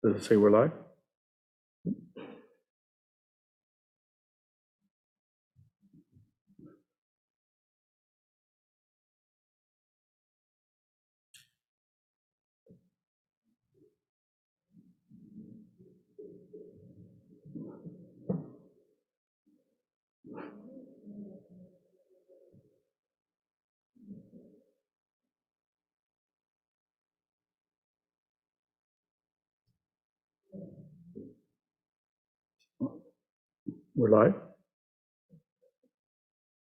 Does it say we're live? We're live.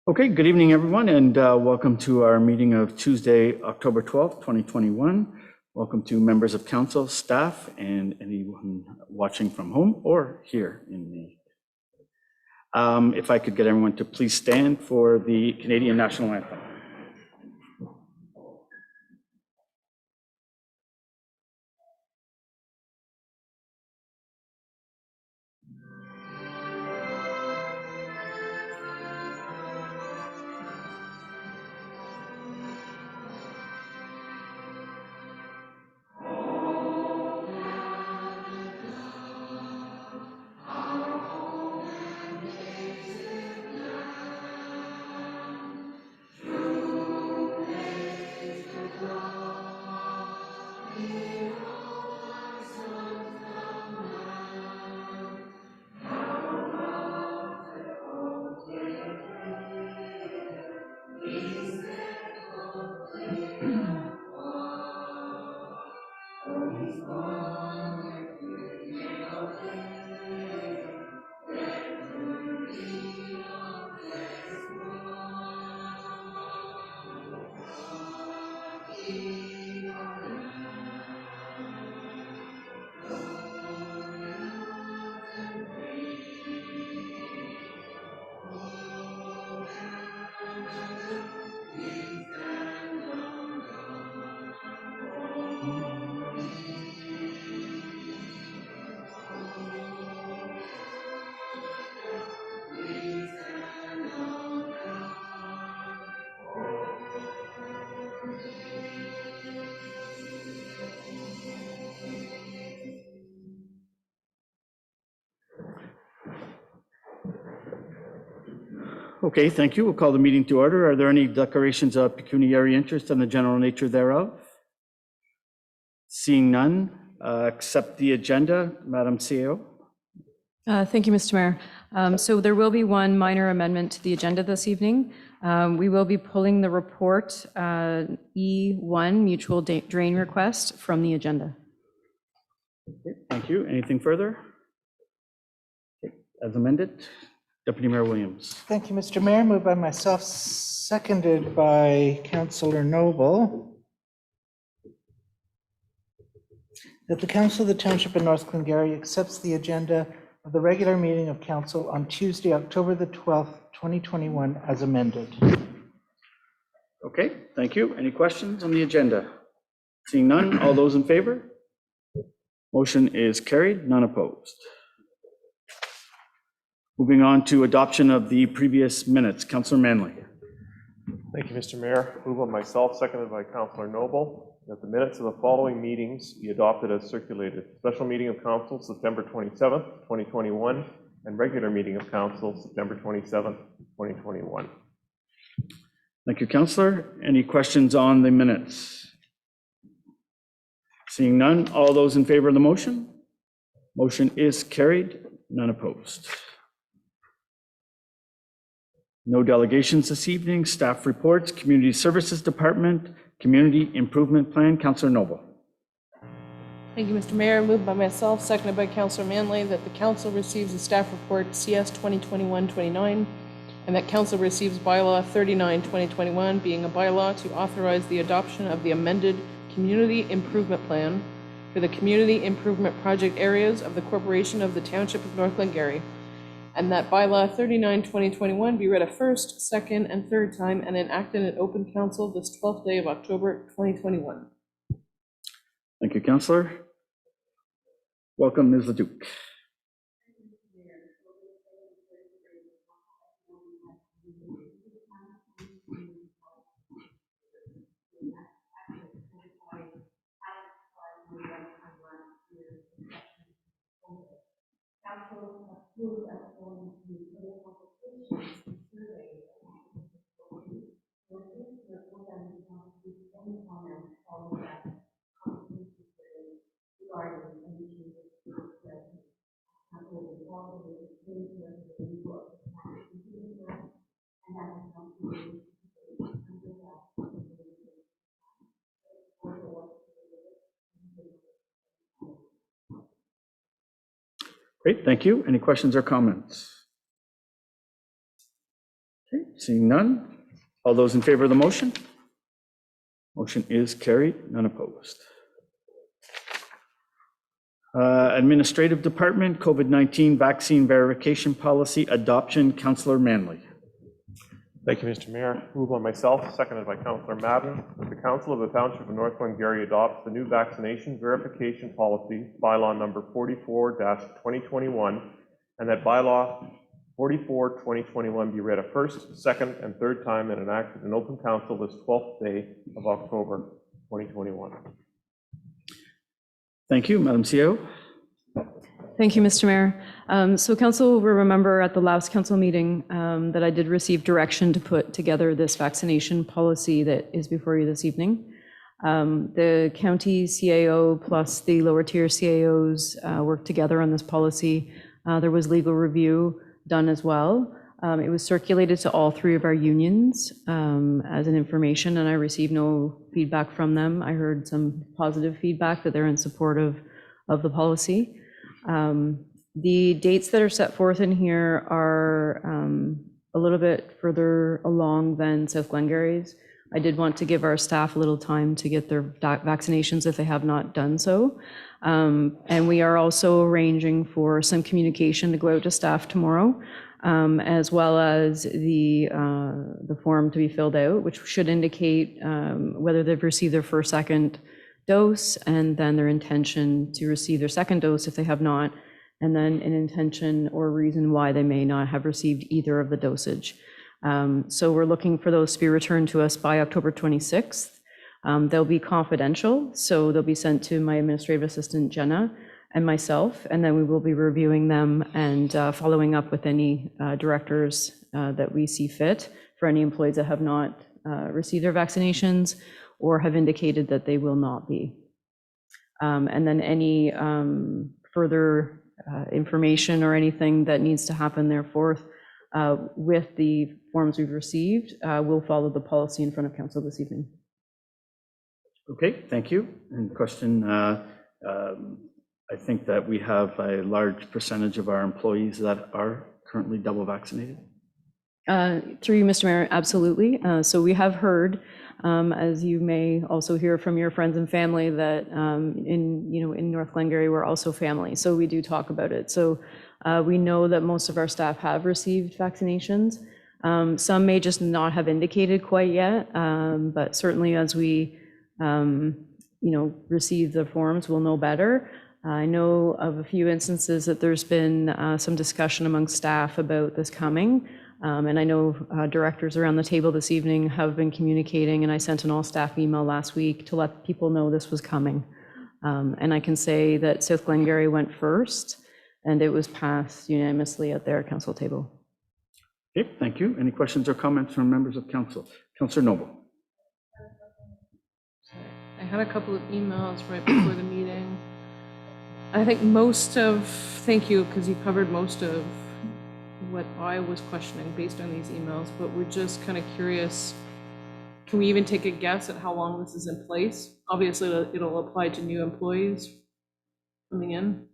Okay, good evening, everyone, and welcome to our meeting of Tuesday, October 12th, 2021. Welcome to members of council, staff, and anyone watching from home or here in the. If I could get everyone to please stand for the Canadian National Anthem. Okay, thank you. We'll call the meeting to order. Are there any declarations of pecuniary interest and the general nature thereof? Seeing none, accept the agenda, Madam CEO. Thank you, Mr. Mayor. So there will be one minor amendment to the agenda this evening. We will be pulling the report E1 mutual drain request from the agenda. Okay, thank you. Anything further? Okay, as amended, Deputy Mayor Williams. Thank you, Mr. Mayor. Moved by myself, seconded by Councillor Noble, that the Council of the Township of North Glengarry accepts the agenda of the regular meeting of Council on Tuesday, October the 12th, 2021, as amended. Okay, thank you. Any questions on the agenda? Seeing none, all those in favor? Motion is carried, none opposed. Moving on to adoption of the previous minutes. Councillor Manley. Thank you, Mr. Mayor. Move on myself, seconded by Councillor Noble, that the minutes of the following meetings be adopted as circulated. Special meeting of Council, September 27th, 2021, and regular meeting of Council, September 27th, 2021. Thank you, Councillor. Any questions on the minutes? Seeing none, all those in favor of the motion? Motion is carried, none opposed. No delegations this evening. Staff reports, Community Services Department, Community Improvement Plan. Councillor Noble. Thank you, Mr. Mayor. Moved by myself, seconded by Councillor Manley, that the Council receives the staff report CS 2021-29, and that Council receives bylaw 39-2021, being a bylaw to authorize the adoption of the amended Community Improvement Plan for the Community Improvement Project areas of the Corporation of the Township of North Glengarry, and that bylaw 39-2021 be read a first, second, and third time and enacted in open council this 12th day of October 2021. Thank you, Councillor. Welcome, Ms. Leduc. Great, thank you. Any questions or comments? Okay, seeing none. All those in favor of the motion? Motion is carried, none opposed. Administrative Department, COVID-19 vaccine verification policy adoption, Councillor Manley. Thank you, Mr. Mayor. Moved by myself, seconded by Councillor Madden, that the Council of the Township of North Glengarry adopts the new vaccination verification policy, bylaw number 44-2021, and that bylaw 44-2021 be read a first, second, and third time and enacted in open council this 12th day of October 2021. Thank you, Madam CEO. Thank you, Mr. Mayor. So council will remember at the last council meeting that I did receive direction to put together this vaccination policy that is before you this evening. The county CAO plus the lower tier CAOs worked together on this policy. There was legal review done as well. It was circulated to all three of our unions as an information, and I received no feedback from them. I heard some positive feedback that they're in support of the policy. The dates that are set forth in here are a little bit further along than South Glengarry's. I did want to give our staff a little time to get their vaccinations if they have not done so. And we are also arranging for some communication to go out to staff tomorrow, as well as the form to be filled out, which should indicate whether they've received their first, second dose, and then their intention to receive their second dose if they have not, and then an intention or reason why they may not have received either of the dosage. So we're looking for those to be returned to us by October 26th. They'll be confidential, so they'll be sent to my administrative assistant, Jenna, and myself, and then we will be reviewing them and following up with any directors that we see fit for any employees that have not received their vaccinations or have indicated that they will not be. And then any further information or anything that needs to happen therefore with the forms we've received, we'll follow the policy in front of council this evening. Okay, thank you. And question, I think that we have a large percentage of our employees that are currently double vaccinated. Through you, Mr. Mayor, absolutely. So we have heard, as you may also hear from your friends and family, that in North Glengarry we're also family. So we do talk about it. So we know that most of our staff have received vaccinations. Some may just not have indicated quite yet, but certainly as we receive the forms, we'll know better. I know of a few instances that there's been some discussion among staff about this coming. And I know directors around the table this evening have been communicating, and I sent an all-staff email last week to let people know this was coming. And I can say that South Glengarry went first, and it was passed unanimously at their council table. Okay, thank you. Any questions or comments from members of council? Councillor Noble. I had a couple of emails right before the meeting. I think thank you, because you covered most of what I was questioning based on these emails, but we're just kind of curious, can we even take a guess at how long this is in place? Obviously, it'll apply to new employees coming in.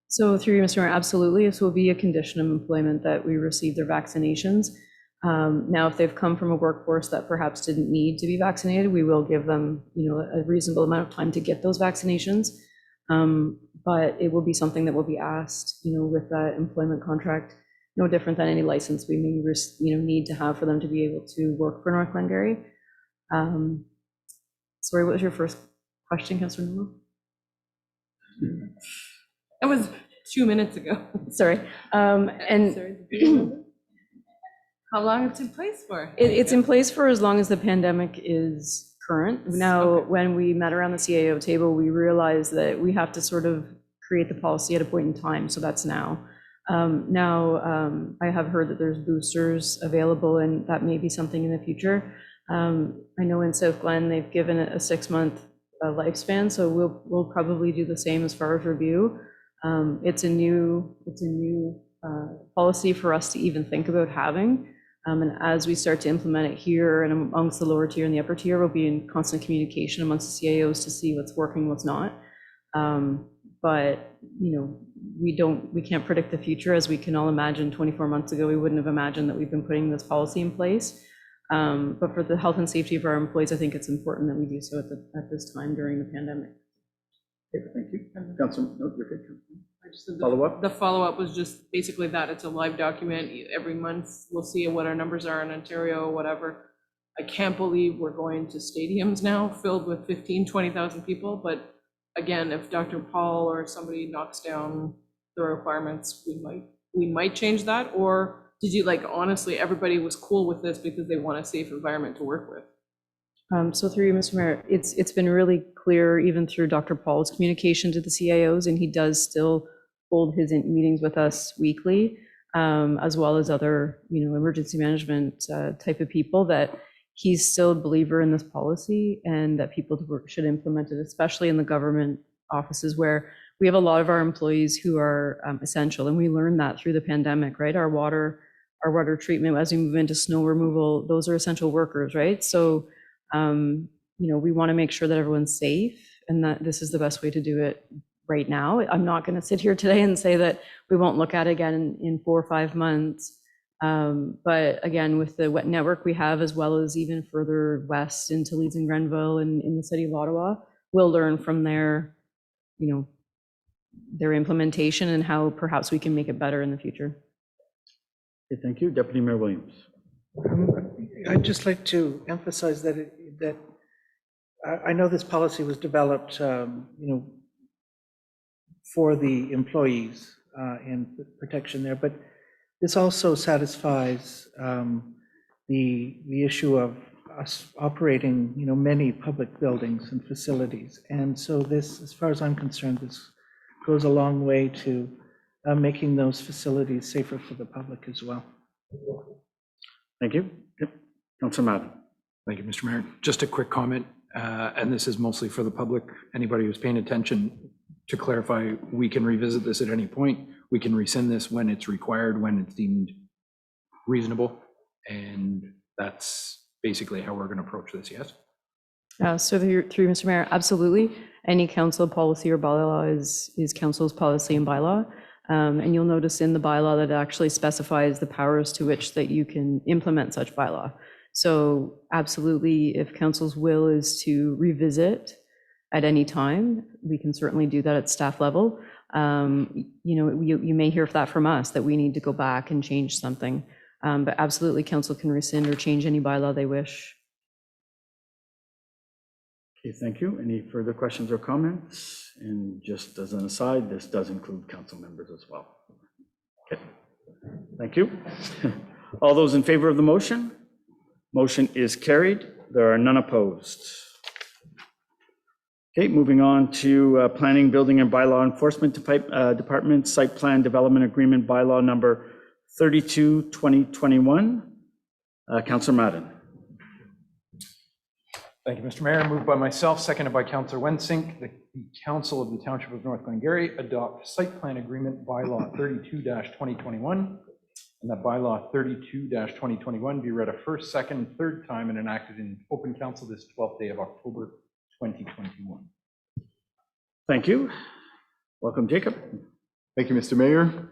So through you, Mr. Mayor, absolutely. This will be a condition of employment that we receive their vaccinations. Now, if they've come from a workforce that perhaps didn't need to be vaccinated, we will give them, a reasonable amount of time to get those vaccinations. But it will be something that will be asked, with that employment contract, no different than any license we may, need to have for them to be able to work for North Glengarry. Sorry, what was your first question, Councillor Noble? That was 2 minutes ago. Sorry. And how long it's in place for? it's in place for as long as the pandemic is current. Now, Okay. when we met around the CAO table, we realized that we have to sort of create the policy at a point in time, so that's now. I have heard that there's boosters available, and that may be something in the future. I know in South Glen, they've given it a 6-month lifespan, so we'll probably do the same as far as review. It's a new policy for us to even think about having. And as we start to implement it here and amongst the lower tier and the upper tier, we'll be in constant communication amongst the CAOs to see what's working, what's not. But, we can't predict the future. As we can all imagine, 24 months ago, we wouldn't have imagined that we've been putting this policy in place. But for the health and safety of our employees, I think it's important that we do so at this time during the pandemic. Okay, thank you. Councilor, no, you're good. I just said Follow-up? The follow-up was just basically that. It's a live document. Every month, we'll see what our numbers are in Ontario, whatever. I can't believe we're going to stadiums now filled with 20,000 people. But again, if Dr. Paul or somebody knocks down the requirements, we might change that. Or did you, honestly, everybody was cool with this because they want a safe environment to work with? So through you, Mr. Mayor, it's been really clear, even through Dr. Paul's communication to the CIOs, and he does still hold his meetings with us weekly, as well as other, emergency management type of people, that he's still a believer in this policy and that people should implement it, especially in the government offices where we have a lot of our employees who are essential. And we learned that through the pandemic, right? Our water treatment, as we move into snow removal, those are essential workers, right? So, we want to make sure that everyone's safe and that this is the best way to do it right now. I'm not going to sit here today and say that we won't look at it again in 4 or 5 months. But again, with the wet network we have, as well as even further west into Leeds and Grenville and in the city of Ottawa, we'll learn from their implementation and how perhaps we can make it better in the future. Okay, thank you. Deputy Mayor Williams. I'd just like to emphasize that I know this policy was developed, for the employees and protection there, but this also satisfies the issue of us operating, many public buildings and facilities. And so this, as far as I'm concerned, this goes a long way to making those facilities safer for the public as well. Thank you. Yep. Councilor Madden. Thank you, Mr. Mayor. Just a quick comment, and this is mostly for the public. Anybody who's paying attention, to clarify, we can revisit this at any point. We can rescind this when it's required, when it's deemed reasonable, and that's basically how we're going to approach this, yes? So through Mr. Mayor, absolutely. Any council policy or bylaw is council's policy and bylaw. And you'll notice in the bylaw that it actually specifies the powers to which that you can implement such bylaw. So absolutely, if council's will is to revisit at any time, we can certainly do that at staff level. You may hear that from us, that we need to go back and change something. But absolutely, council can rescind or change any bylaw they wish. Okay, thank you. Any further questions or comments? And just as an aside, this does include council members as well. Okay, thank you. All those in favor of the motion? Motion is carried. There are none opposed. Okay, moving on to Planning, Building, and Bylaw Enforcement Department Site Plan Development Agreement Bylaw number 32, 2021. Councilor Madden. Thank you, Mr. Mayor. Moved by myself, seconded by Councilor Wensink. The Council of the Township of North Glengarry adopt Site Plan Agreement Bylaw 32-2021, and that Bylaw 32-2021 be read a first, second, third time and enacted in open council this 12th day of October 2021. Thank you. Welcome, Jacob. Thank you, Mr. Mayor.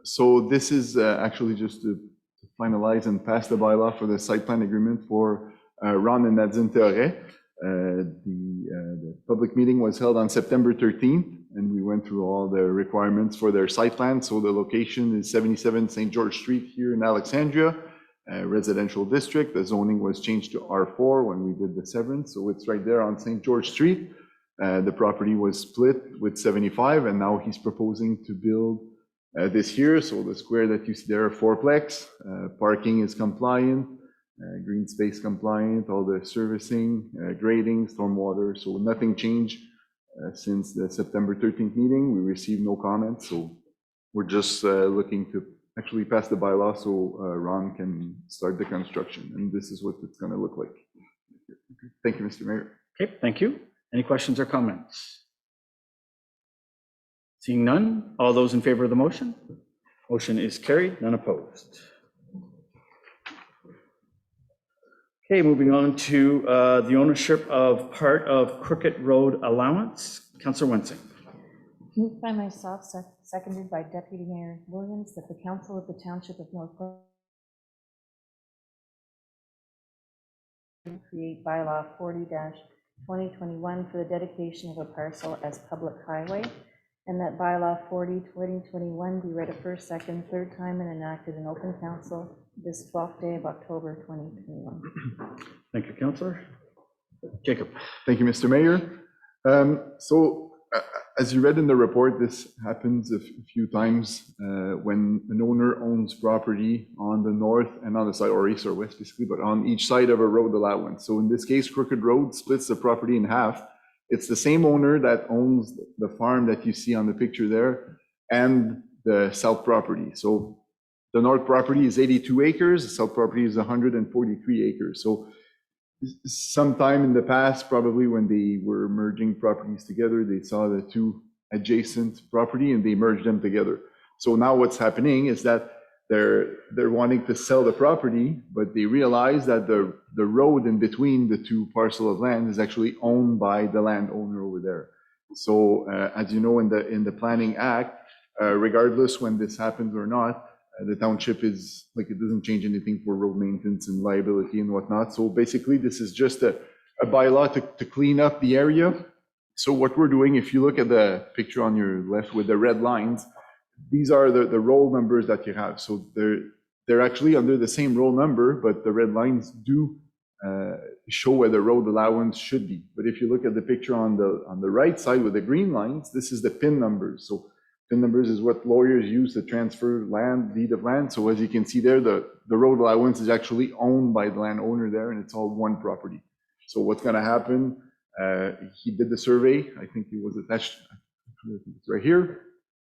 So this is actually just to finalize and pass the bylaw for the site plan agreement for Ron and Nadine Théoret. The public meeting was held on September 13th, and we went through all the requirements for their site plan. So the location is 77 St. George Street here in Alexandria, residential district. The zoning was changed to R4 when we did the severance. So it's right there on St. George Street. The property was split with 75, and now he's proposing to build this here. So the square that you see there, fourplex, parking is compliant, green space compliant, all the servicing, grading, stormwater. So nothing changed since the September 13th meeting. We received no comments, so we're just looking to actually pass the bylaw so Ron can start the construction, and this is what it's going to look like. Thank you, Mr. Mayor. Okay, thank you. Any questions or comments? Seeing none, all those in favor of the motion? Motion is carried, none opposed. Okay, moving on to the ownership of part of Crooked Road allowance. Councillor Wensing. Moved by myself, seconded by Deputy Mayor Williams, that the Council of the Township of North Glengarry create bylaw 40-2021 for the dedication of a parcel as public highway, and that bylaw 40-2021 be read a first, second, third time and enacted in open council this 12th day of October 2021. Thank you, Councillor. Jacob. Thank you, Mr. Mayor. As you read in the report, this happens a few times when an owner owns property on the north and on the side, or east or west basically, but on each side of a road allowance. So in this case, Crooked Road splits the property in half. It's the same owner that owns the farm that you see on the picture there and the south property. So the north property is 82 acres, the south property is 143 acres. So sometime in the past, probably when they were merging properties together, they saw the two adjacent property and they merged them together. So now what's happening is that they're wanting to sell the property, but they realize that the road in between the two parcels of land is actually owned by the landowner over there. So as you know, in the Planning Act, regardless when this happens or not, the township is like, it doesn't change anything for road maintenance and liability and whatnot. So basically, this is just a bylaw to clean up the area. So what we're doing, if you look at the picture on your left with the red lines, these are the roll numbers that you have. So they're actually under the same roll number, but the red lines do show where the road allowance should be. But if you look at the picture on the right side with the green lines, this is the PIN numbers. So PIN numbers is what lawyers use to transfer land, deed of land. So as you can see there, the road allowance is actually owned by the landowner there, and it's all one property. So what's going to happen? He did the survey. I think it was attached. It's right here.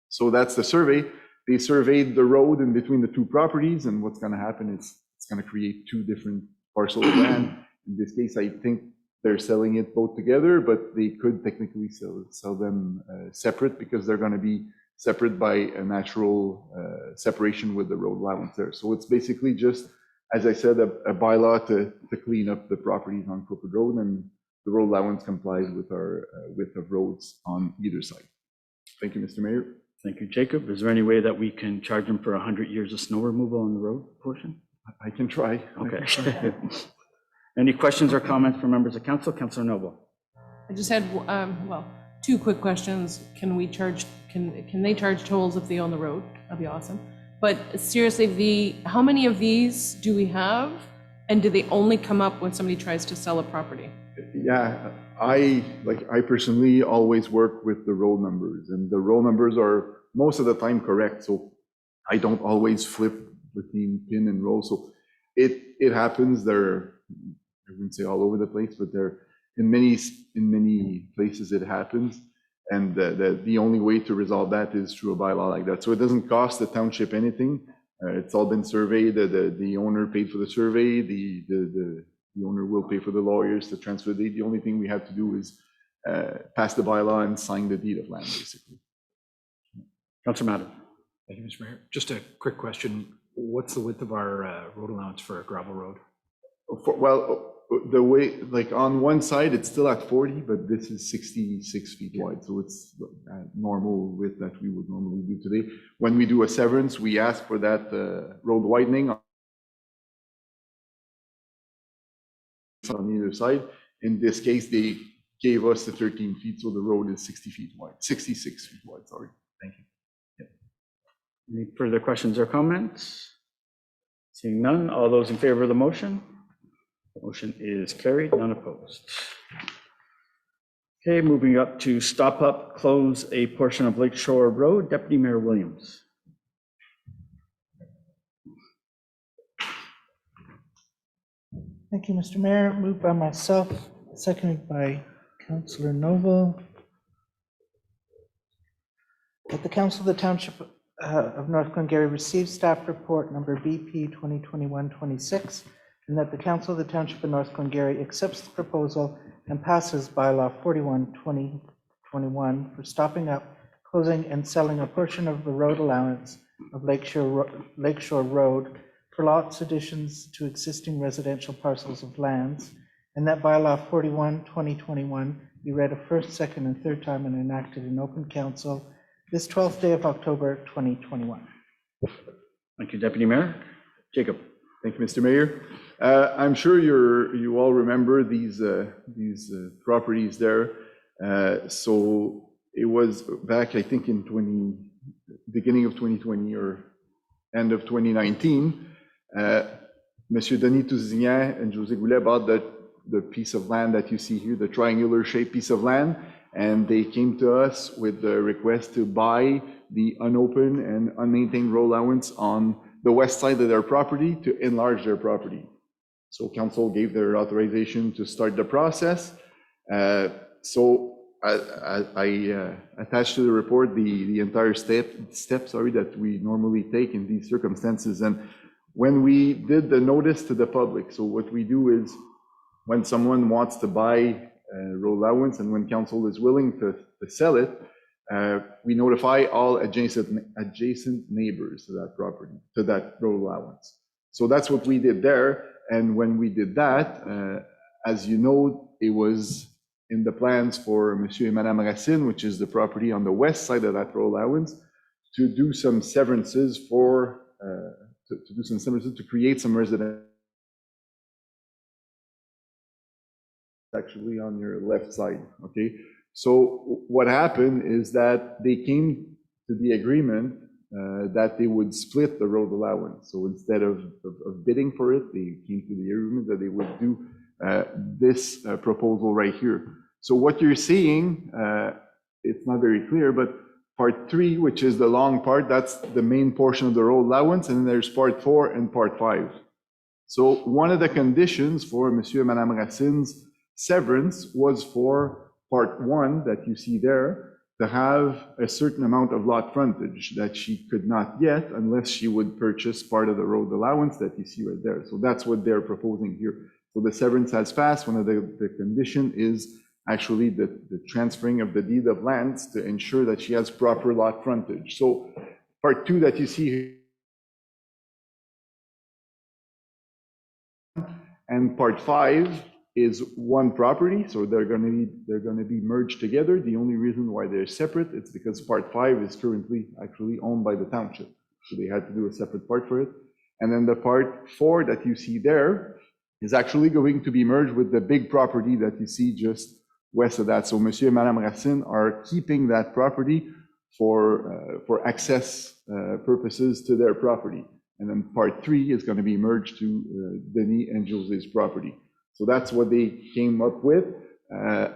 So that's the survey. They surveyed the road in between the two properties, and what's going to happen is it's going to create two different parcels of land. In this case, I think they're selling it both together, but they could technically sell them separate because they're going to be separate by a natural separation with the road allowance there. So it's basically just, as I said, a bylaw to clean up the properties on Crooked Road, and the road allowance complies with our width of roads on either side. Thank you, Mr. Mayor. Thank you, Jacob. Is there any way that we can charge them for 100 years of snow removal on the road portion? I can try. Okay. Any questions or comments from members of council? Councilor Noble. I just had, two quick questions. Can they charge tolls if they own the road? That'd be awesome. But seriously, how many of these do we have? And do they only come up when somebody tries to sell a property? Yeah, I personally always work with the roll numbers, and the roll numbers are most of the time correct. So I don't always flip between pin and roll. So it happens. They're, I wouldn't say all over the place, but they're in many places it happens. And the only way to resolve that is through a bylaw like that. So it doesn't cost the township anything. It's all been surveyed. The owner paid for the survey. The owner will pay for the lawyers to transfer the deed. The only thing we have to do is pass the bylaw and sign the deed of land, basically. Councilor Madden. Thank you, Mr. Mayor. Just a quick question. What's the width of our road allowance for a gravel road? Well, the way, like on one side, it's still at 40, but this is 66 feet wide. So it's normal width that we would normally do today. When we do a severance, we ask for that road widening on either side. In this case, they gave us the 13 feet, so the road is 60 feet wide, 66 feet wide, sorry. Thank you. Any further questions or comments? Seeing none, all those in favor of the motion? The motion is carried, none opposed. Okay, moving up to stop up, close a portion of Lakeshore Road. Deputy Mayor Williams. Thank you, Mr. Mayor. Moved by myself, seconded by Councillor Noble, that the Council of the Township of North Glengarry receives staff report number BP 2021-26, and that the Council of the Township of North Glengarry accepts the proposal and passes bylaw 41-2021 for stopping up, closing, and selling a portion of the road allowance of Lakeshore Road for lots additions to existing residential parcels of lands, and that bylaw 41-2021 be read a first, second, and third time and enacted in open council this 12th day of October, 2021. Thank you, Deputy Mayor. Jacob. Thank you, Mr. Mayor. I'm sure you all remember these properties there. So it was back, I think, in beginning of 2020 or end of 2019. Monsieur Denis Tousignan and José Goulet bought the piece of land that you see here, the triangular shaped piece of land, and they came to us with the request to buy the unopened and unmaintained road allowance on the west side of their property to enlarge their property. So council gave their authorization to start the process. So I attached to the report the entire step that we normally take in these circumstances. And when we did the notice to the public, so what we do is when someone wants to buy road allowance and when council is willing to sell it, we notify all adjacent neighbors to that property, to that road allowance. So that's what we did there. And when we did that, as you know, it was in the plans for Monsieur and Madame Racine, which is the property on the west side of that road allowance, to do some severances to create some residential. Actually on your left side, okay? So what happened is that they came to the agreement that they would split the road allowance. So instead of bidding for it, they came to the agreement that they would do this proposal right here. So what you're seeing, it's not very clear, but part 3, which is the long part, that's the main portion of the road allowance, and then there's part 4 and part 5. So one of the conditions for Monsieur and Madame Racine's severance was for part 1 that you see there to have a certain amount of lot frontage that she could not get unless she would purchase part of the road allowance that you see right there. So that's what they're proposing here. So the severance has passed. One of the condition is actually the transferring of the deed of lands to ensure that she has proper lot frontage. So part 2 that you see here and part 5 is one property, so they're going to be merged together. The only reason why they're separate, it's because part 5 is currently actually owned by the township, so they had to do a separate part for it. And then the part 4 that you see there is actually going to be merged with the big property that you see just west of that. So Monsieur and Madame Racine are keeping that property for access purposes to their property. And then part 3 is going to be merged to Denis and José's property. So that's what they came up with.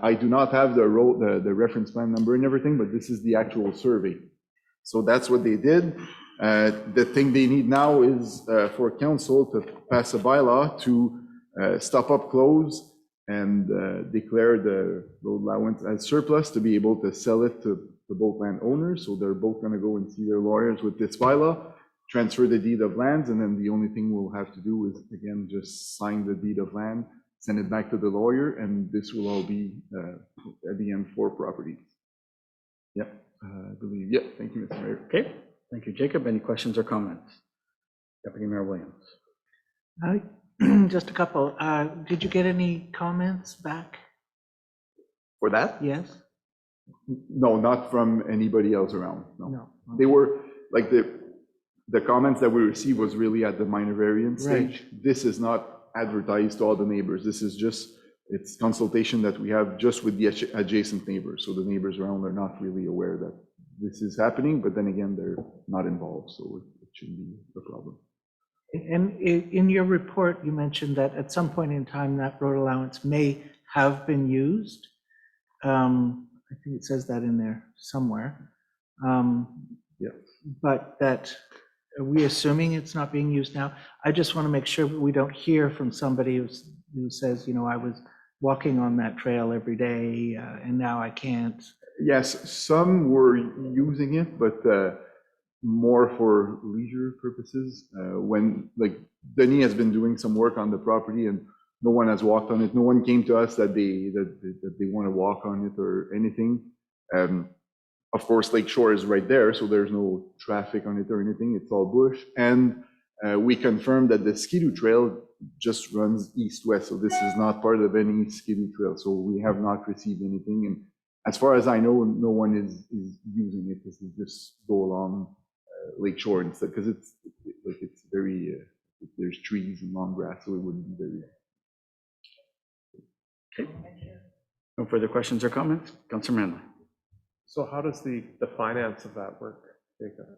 I do not have the reference plan number and everything, but this is the actual survey. So that's what they did. The thing they need now is for council to pass a bylaw to stop up, close, and declare the road allowance as surplus to be able to sell it to both landowners. So they're both going to go and see their lawyers with this bylaw, transfer the deed of lands, and then the only thing we'll have to do is, again, just sign the deed of land, send it back to the lawyer, and this will all be at the end 4 properties. Yep, I believe. Yep. Thank you, Mr. Mayor. Okay, thank you, Jacob. Any questions or comments? Deputy Mayor Williams. Just a couple. Did you get any comments back? For that? Yes? No, not from anybody else around. No. No. They were like the comments that we received was really at the minor variance stage. This is not advertised to all the neighbors. This is just, it's consultation that we have just with the adjacent neighbors. So the neighbors around are not really aware that this is happening, but then again, they're not involved, so it shouldn't be a problem. And in your report, you mentioned that at some point in time, that road allowance may have been used. I think it says that in there somewhere. Yeah. But that, are we assuming it's not being used now? I just want to make sure we don't hear from somebody who says, you know, I was walking on that trail every day and now I can't. Yes, some were using it, but more for leisure purposes. When, like, Denis has been doing some work on the property and no one has walked on it. No one came to us that they want to walk on it or anything. Of course, Lake Shore is right there, so there's no traffic on it or anything. It's all bush. And we confirmed that the Ski-Doo trail just runs east-west, so this is not part of any Ski-Doo trail. So we have not received anything. And as far as I know, no one is using it. This is just go along Lake Shore instead, because it's very, there's trees and long grass, so it wouldn't be very. Okay. No further questions or comments? Councilor Manley. So how does the finance of that work, Jacob?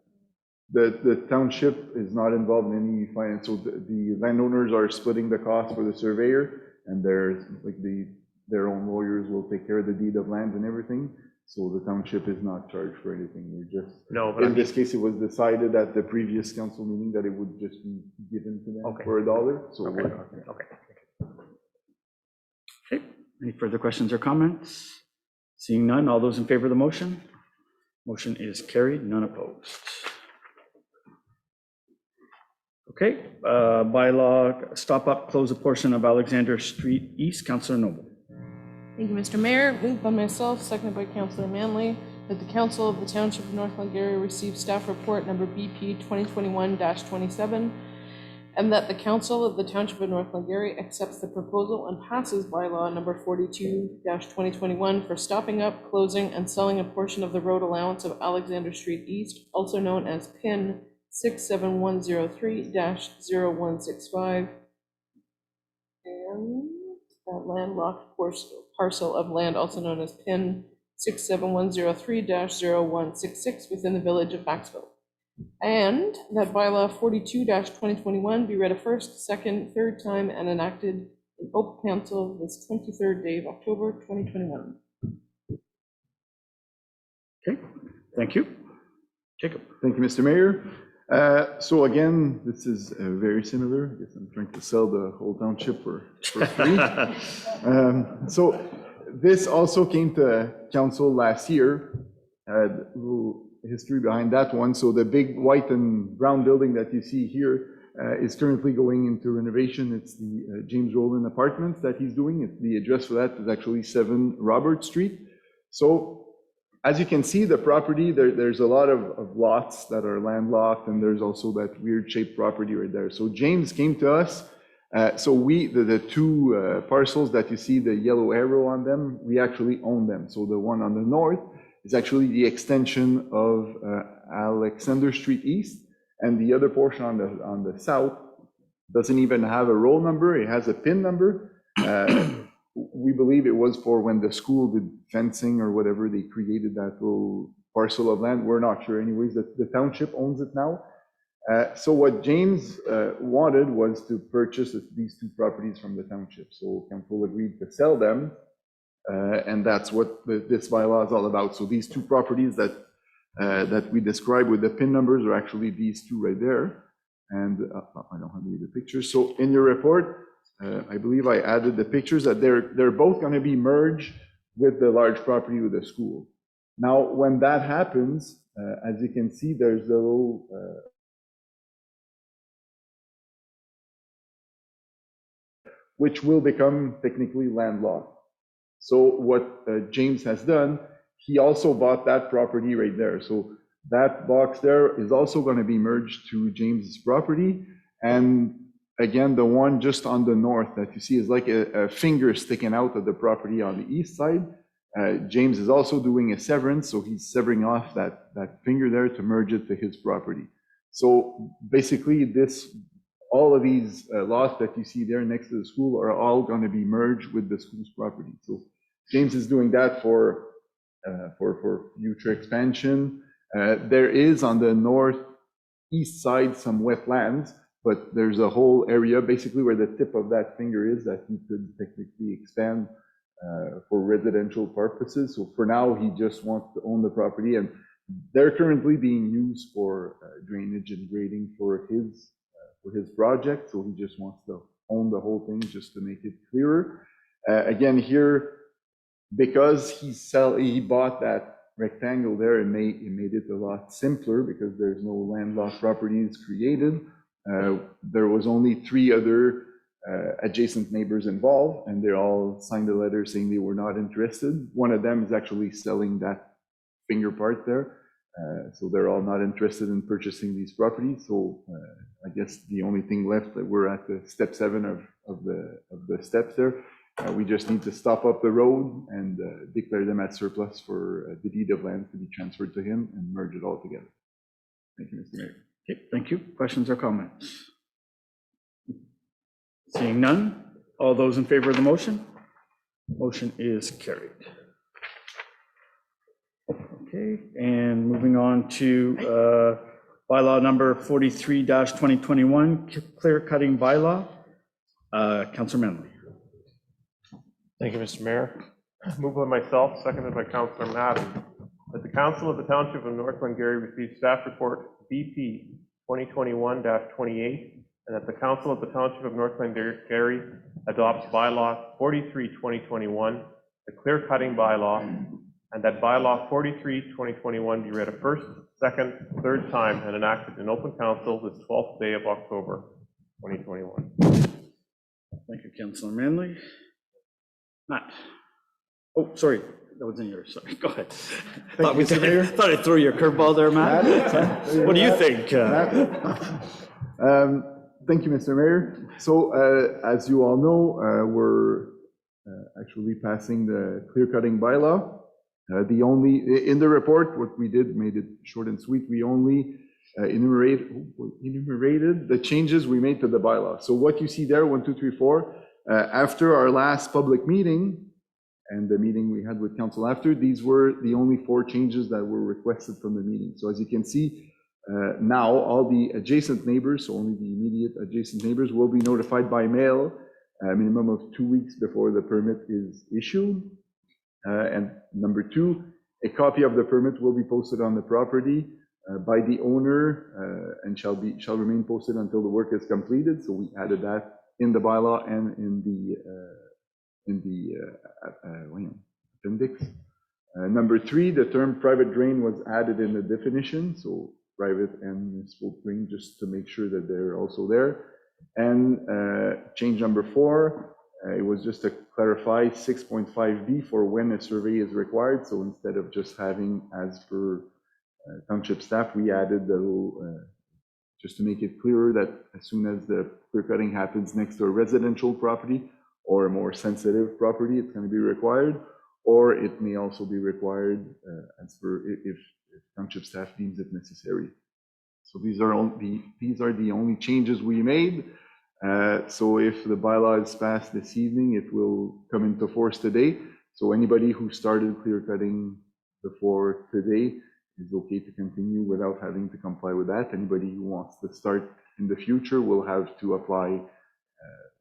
The township is not involved in any finance, so the landowners are splitting the cost for the surveyor, and there's like their own lawyers will take care of the deed of land and everything. So the township is not charged for anything. We're just, No, but in this case, it was decided at the previous council meeting that it would just be given to them Okay. for $1. So Okay, we're, okay. Okay, any further questions or comments? Seeing none, all those in favor of the motion? Motion is carried, none opposed. Okay, bylaw, stop up, close a portion of Alexander Street East. Councilor Noble. Thank you, Mr. Mayor. Moved by myself, seconded by Councilor Manley, that the Council of the Township of North Glengarry receive staff report number BP 2021-27, and that the Council of the Township of North Glengarry accepts the proposal and passes bylaw number 42-2021 for stopping up, closing, and selling a portion of the road allowance of Alexander Street East, also known as PIN 67103-0165, and that landlocked parcel of land, also known as PIN 67103-0166, within the village of Maxville. And that bylaw 42-2021 be read a first, second, third time and enacted in open council this 23rd day of October 2021. Okay, thank you. Jacob. thank you, Mr. Mayor. So again, this is very similar. I guess I'm trying to sell the whole township for free. So this also came to council last year. A little history behind that one. So the big white and brown building that you see here is currently going into renovation. It's the James Rowland Apartments that he's doing. The address for that is actually 7 Robert Street. So as you can see, the property, there's a lot of lots that are landlocked, and there's also that weird shaped property right there. So James came to us. So the two parcels that you see the yellow arrow on them, we actually own them. So the one on the north is actually the extension of Alexander Street East, and the other portion on the south doesn't even have a roll number. It has a PIN number. We believe it was for when the school did fencing or whatever, they created that little parcel of land. We're not sure anyways, that the township owns it now. So what James wanted was to purchase these 2 properties from the township. So council agreed to sell them, and that's what this bylaw is all about. So these 2 properties that we describe with the PIN numbers are actually these 2 right there. And I don't have any of the pictures. So in your report, I believe I added the pictures that they're both going to be merged with the large property with the school. Now, when that happens, as you can see, there's a little which will become technically landlocked. So what James has done, he also bought that property right there. So that box there is also going to be merged to James's property. And again, the one just on the north that you see is like a finger sticking out of the property on the east side. James is also doing a severance, so he's severing off that finger there to merge it to his property. So basically, all of these lots that you see there next to the school are all going to be merged with the school's property. So James is doing that for future expansion. There is on the northeast side some wetlands, but there's a whole area basically where the tip of that finger is that he could technically expand for residential purposes. So for now, he just wants to own the property, and they're currently being used for drainage and grading for his project. So he just wants to own the whole thing just to make it clearer. Again, here, because he bought that rectangle there, it made it a lot simpler because there's no landlocked properties created. There was only 3 other adjacent neighbors involved, and they all signed a letter saying they were not interested. One of them is actually selling that finger part there. So they're all not interested in purchasing these properties. So I guess the only thing left, that we're at the step 7 of the steps there. We just need to stop up the road and declare them as surplus for the deed of land to be transferred to him and merge it all together. Thank you, Mr. Mayor. Okay, thank you. Questions or comments? Seeing none, all those in favor of the motion? Motion is carried. Okay, and moving on to bylaw number 43-2021, clear cutting bylaw. Councillor Manley. Thank you, Mr. Mayor. Moved by myself, seconded by Councillor Madden, that the Council of the Township of North Glengarry receive staff report BP 2021-28, and that the Council of the Township of North Glengarry adopts bylaw 43-2021, the clear cutting bylaw, and that bylaw 43-2021 be read a first, second, third time and enacted in open council this 12th day of October 2021. Thank you, Councillor Manley. Matt. Oh, sorry, that was in yours. Sorry, go ahead. Thank you, Mr. Mayor. Thought I threw your curveball there, Matt. What do you think? Thank you, Mr. Mayor. So as you all know, we're actually passing the clear cutting bylaw. In the report, what we did, made it short and sweet, we only enumerated the changes we made to the bylaw. So what you see there, 1, 2, 3, 4, after our last public meeting and the meeting we had with council after, these were the only 4 changes that were requested from the meeting. So as you can see, now all the adjacent neighbors, so only the immediate adjacent neighbors, will be notified by mail a minimum of 2 weeks before the permit is issued. And number 2, a copy of the permit will be posted on the property by the owner and shall remain posted until the work is completed. So we added that in the bylaw and in the appendix. Number 3, the term private drain was added in the definition. So private and municipal drain, just to make sure that they're also there. And change number 4, it was just to clarify 6.5b for when a survey is required. So instead of just having, as per township staff, we added the little, just to make it clearer that as soon as the clear cutting happens next to a residential property or a more sensitive property, it's going to be required, or it may also be required as per if township staff deems it necessary. So these are the only changes we made. So if the bylaw is passed this evening, it will come into force today. So anybody who started clear cutting before today is okay to continue without having to comply with that. Anybody who wants to start in the future will have to apply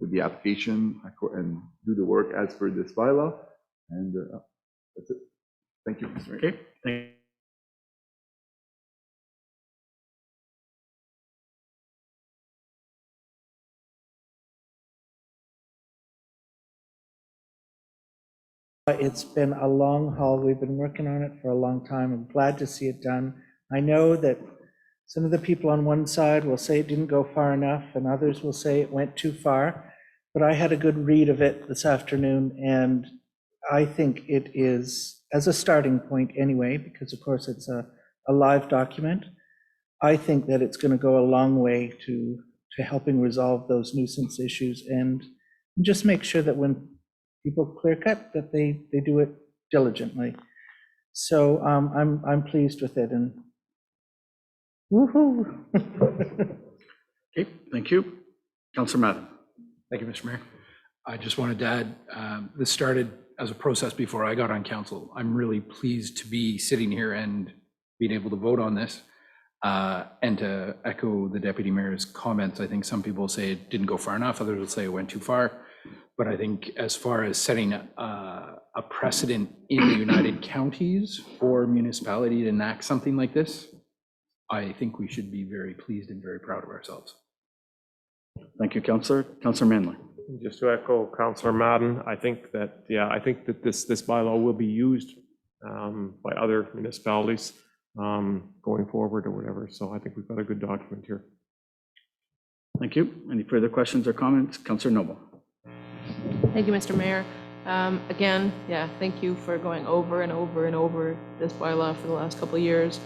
with the application and do the work as per this bylaw. And that's it. Thank you, Mr. Mayor. Okay, thank you. It's been a long haul. We've been working on it for a long time. I'm glad to see it done. I know that some of the people on one side will say it didn't go far enough, and others will say it went too far. But I had a good read of it this afternoon, and I think it is, as a starting point anyway, because of course it's a live document, I think that it's going to go a long way to helping resolve those nuisance issues and just make sure that when people clear cut, that they do it diligently. So I'm pleased with it, and woohoo. Okay, thank you. Councillor Madden. Thank you, Mr. Mayor. I just wanted to add, this started as a process before I got on council. I'm really pleased to be sitting here and being able to vote on this. And to echo the Deputy Mayor's comments, I think some people say it didn't go far enough, others will say it went too far. But I think as far as setting a precedent in the United Counties for municipality to enact something like this, I think we should be very pleased and very proud of ourselves. Thank you, Councillor. Councillor Manley. Just to echo Councillor Madden, I think that, yeah, I think that this bylaw will be used by other municipalities going forward or whatever. So I think we've got a good document here. Thank you. Any further questions or comments? Councillor Noble. Thank you, Mr. Mayor. Again, yeah, thank you for going over and over and over this bylaw for the last couple of years.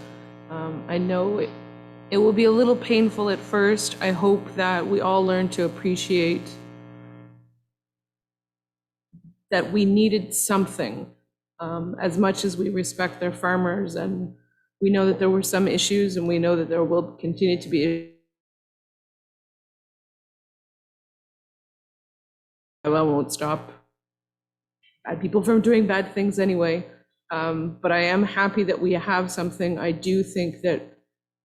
I know it will be a little painful at first. I hope that we all learn to appreciate that we needed something, as much as we respect their farmers, and we know that there were some issues, and we know that there will continue to be. I won't stop bad people from doing bad things anyway, but I am happy that we have something. I do think that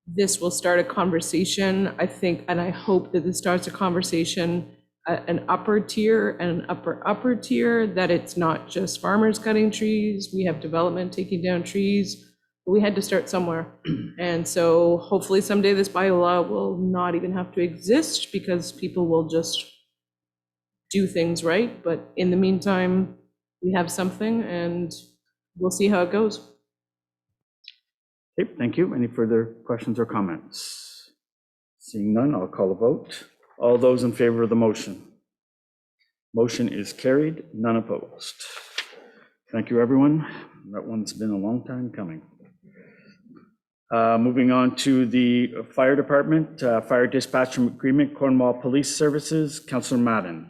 this will start a conversation. I think, and I hope that this starts a conversation, an upper tier and an upper tier, that it's not just farmers cutting trees. We have development taking down trees. But we had to start somewhere. And so hopefully someday this bylaw will not even have to exist because people will just do things right. But in the meantime, we have something and we'll see how it goes. Okay, thank you. Any further questions or comments? Seeing none, I'll call a vote. All those in favor of the motion? Motion is carried, none opposed. Thank you, everyone. That one's been a long time coming. Moving on to the fire department, fire dispatch agreement, Cornwall Police Services, Councillor Madden.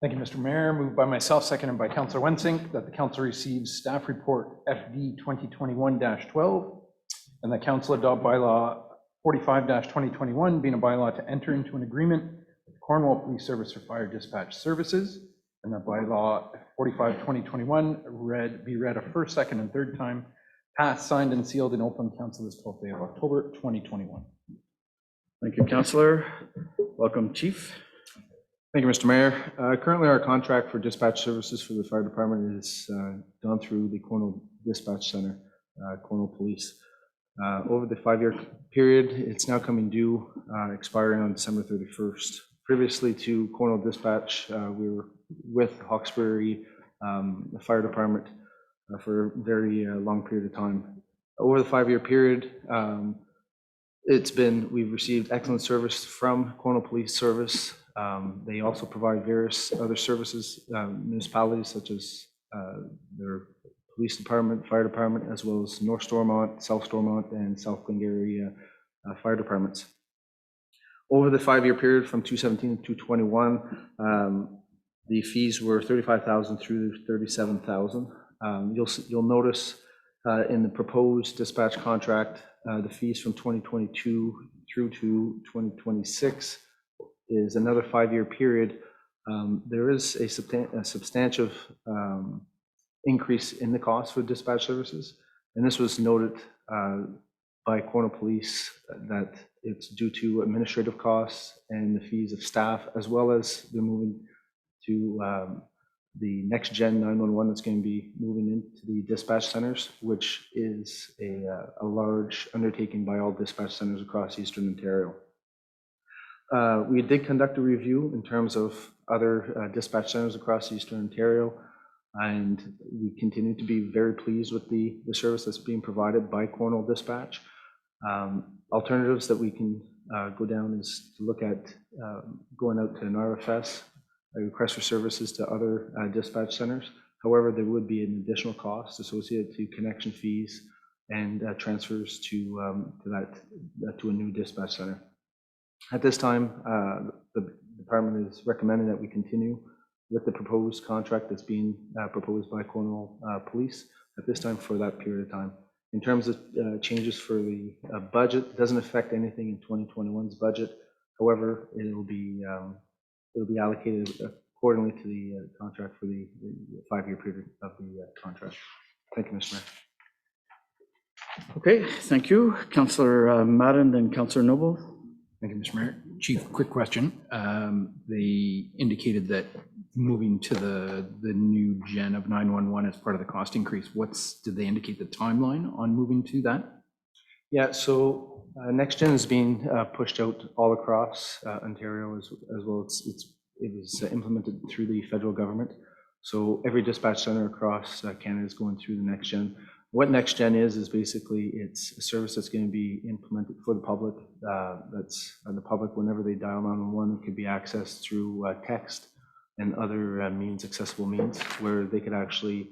Thank you, Mr. Mayor. Moved by myself, seconded by Councillor Wensink, that the council receives staff report FD 2021-12, and that council adopt bylaw 45-2021, being a bylaw to enter into an agreement with the Cornwall Police Service for fire dispatch services, and that bylaw 45-2021 be read a first, second, and third time, passed, signed, and sealed in open council this 12th day of October 2021. Thank you, Councillor. Welcome, Chief. Thank you, Mr. Mayor. Currently, our contract for dispatch services for the fire department is done through the Cornwall Dispatch Center, Cornwall Police. Over the 5-year period, it's now coming due, expiring on December 31st. Previously to Cornwall Dispatch, we were with Hawkesbury the fire department for a very long period of time. Over the 5-year period, we've received excellent service from Cornwall Police Service. They also provide various other services, municipalities such as their police department, fire department, as well as North Stormont, South Stormont, and South Glengarry fire departments. Over the 5-year period from 2017 to 2021, the fees were $35,000 through $37,000. You'll notice in the proposed dispatch contract, the fees from 2022 through to 2026 is another 5-year period. There is a substantial increase in the cost for dispatch services, and this was noted by Cornwall Police that it's due to administrative costs and the fees of staff, as well as they're moving to the next gen 911 that's going to be moving into the dispatch centers, which is a large undertaking by all dispatch centers across Eastern Ontario. We did conduct a review in terms of other dispatch centers across Eastern Ontario, and we continue to be very pleased with the service that's being provided by Cornwall Dispatch. Alternatives that we can go down is to look at going out to an RFS, a request for services to other dispatch centers. However, there would be an additional cost associated to connection fees and transfers to a new dispatch center. At this time, the department is recommending that we continue with the proposed contract that's being proposed by Cornwall Police at this time for that period of time. In terms of changes for the budget, it doesn't affect anything in 2021's budget. However, it'll be allocated accordingly to the contract for the 5-year period of the contract. Thank you, Mr. Mayor. Okay, thank you. Councillor Madden, then Councillor Noble. Thank you, Mr. Mayor. Chief, quick question. They indicated that moving to the new gen of 911 as part of the cost increase. Did they indicate the timeline on moving to that? Yeah, so next gen is being pushed out all across Ontario as well. It was implemented through the federal government. So every dispatch center across Canada is going through the NextGen. What NextGen is basically it's a service that's going to be implemented for the public. The public, whenever they dial 911, it could be accessed through text and other means, accessible means, where they could actually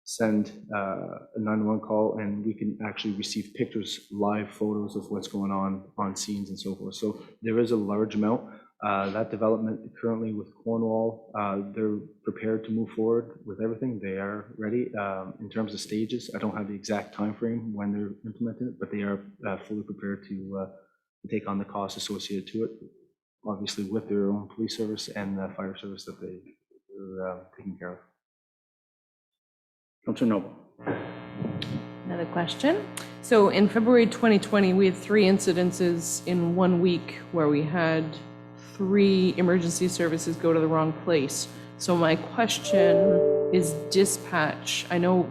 send a 911 call, and we can actually receive pictures, live photos of what's going on scenes and so forth. So there is a large amount. That development currently with Cornwall, they're prepared to move forward with everything. They are ready. In terms of stages, I don't have the exact time frame when they're implementing it, but they are fully prepared to take on the costs associated to it, obviously with their own police service and the fire service that they're taking care of. Councillor Noble. Another question. So in February 2020, we had 3 incidences in 1 week where we had 3 emergency services go to the wrong place. So my question is dispatch. I know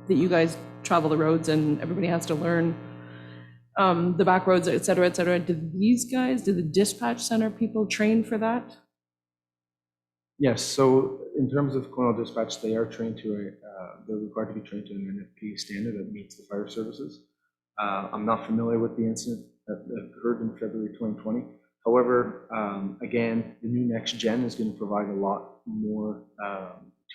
that you guys travel the roads and everybody has to learn the back roads, et cetera, et cetera. Did the dispatch center people train for that? Yes, so in terms of Cornwall Dispatch, they are trained to they're required to be trained to an NFP standard that meets the fire services. I'm not familiar with the incident that occurred in February 2020. However, again, the new NextGen is going to provide a lot more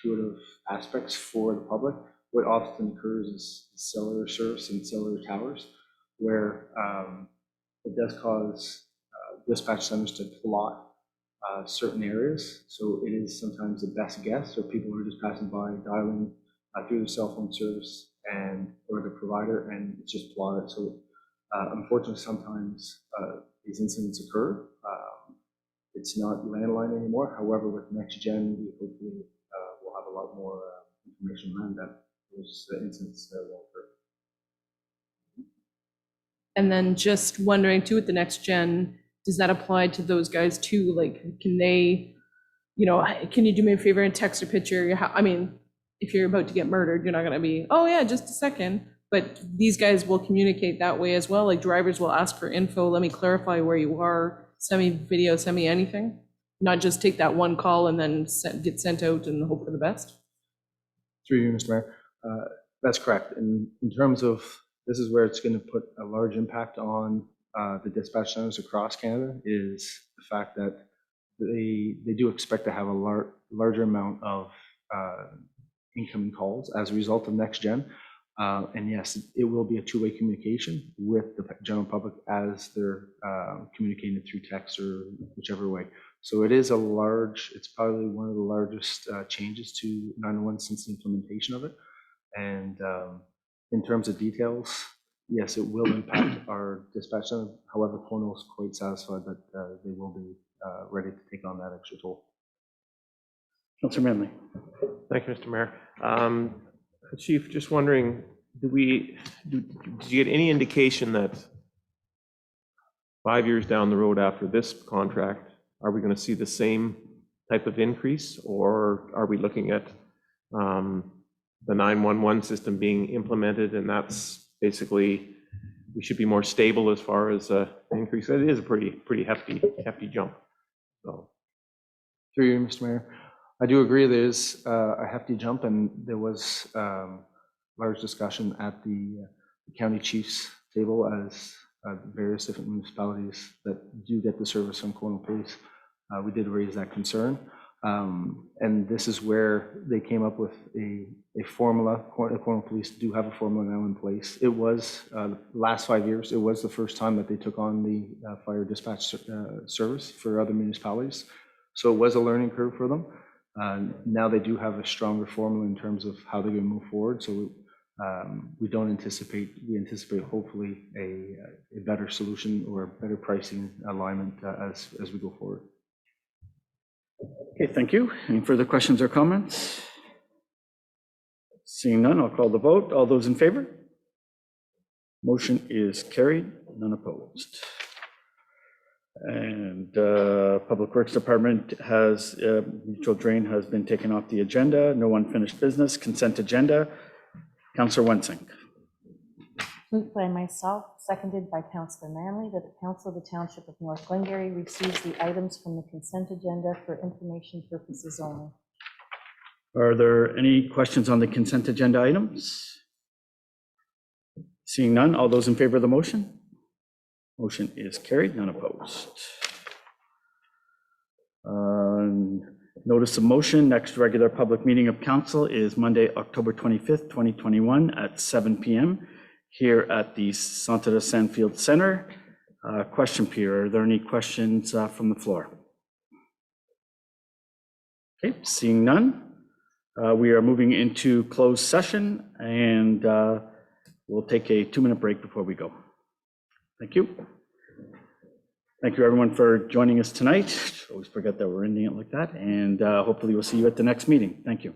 intuitive aspects for the public. What often occurs is cellular service and cellular towers, where it does cause dispatch centers to plot certain areas. So it is sometimes the best guess, or people are just passing by, dialing through the cell phone service or the provider, and it's just plotted. So unfortunately, sometimes these incidents occur. It's not landline anymore. However, with NextGen, we hopefully will have a lot more information around that those incidents will occur. And then just wondering too, with the NextGen, does that apply to those guys too? Like, can they, can you do me a favor and text a picture? I mean, if you're about to get murdered, you're not going to be, oh yeah, just a second. But these guys will communicate that way as well. Like drivers will ask for info. Let me clarify where you are. Send me video, send me anything. Not just take that one call and then get sent out and hope for the best. Through you, Mr. Mayor. That's correct. And in terms of, this is where it's going to put a large impact on the dispatch centers across Canada, is the fact that they do expect to have a larger amount of incoming calls as a result of NextGen. And yes, it will be a two-way communication with the general public as they're communicating through text or whichever way. So it is it's probably one of the largest changes to 911 since the implementation of it. And in terms of details, yes, it will impact our dispatch center. However, Cornwall is quite satisfied that they will be ready to take on that extra toll. Councillor Manley. Thank you, Mr. Mayor. Chief, just wondering, did you get any indication that 5 years down the road after this contract, are we going to see the same type of increase, or are we looking at the 911 system being implemented, and that's basically, we should be more stable as far as increase? It is a pretty hefty jump. So, through you, Mr. Mayor, I do agree there is a hefty jump, and there was large discussion at the county chiefs table as various different municipalities that do get the service from Cornwall Police. We did raise that concern. And this is where they came up with a formula. Cornwall Police do have a formula now in place. It was, the last 5 years, it was the first time that they took on the fire dispatch service for other municipalities. So it was a learning curve for them. Now they do have a stronger formula in terms of how they're going to move forward. So we anticipate hopefully a better solution or better pricing alignment as we go forward. Okay, thank you. Any further questions or comments? Seeing none, I'll call the vote. All those in favor? Motion is carried, none opposed. And Public Works Department has, mutual drain has been taken off the agenda. No unfinished business. Consent agenda. Councillor Wensink. Moved by myself, seconded by Councillor Manley, that the Council of the Township of North Glengarry receives the items from the consent agenda for information purposes only. Are there any questions on the consent agenda items? Seeing none, all those in favor of the motion? Motion is carried, none opposed. Notice of motion, next regular public meeting of council is Monday, October 25th, 2021 at 7 p.m. here at the Centre de Sandfield Center. Question period, are there any questions from the floor? Okay, seeing none, we are moving into closed session and we'll take a 2-minute break before we go. Thank you. Thank you, everyone, for joining us tonight. Always forget that we're ending it like that, and hopefully we'll see you at the next meeting. Thank you.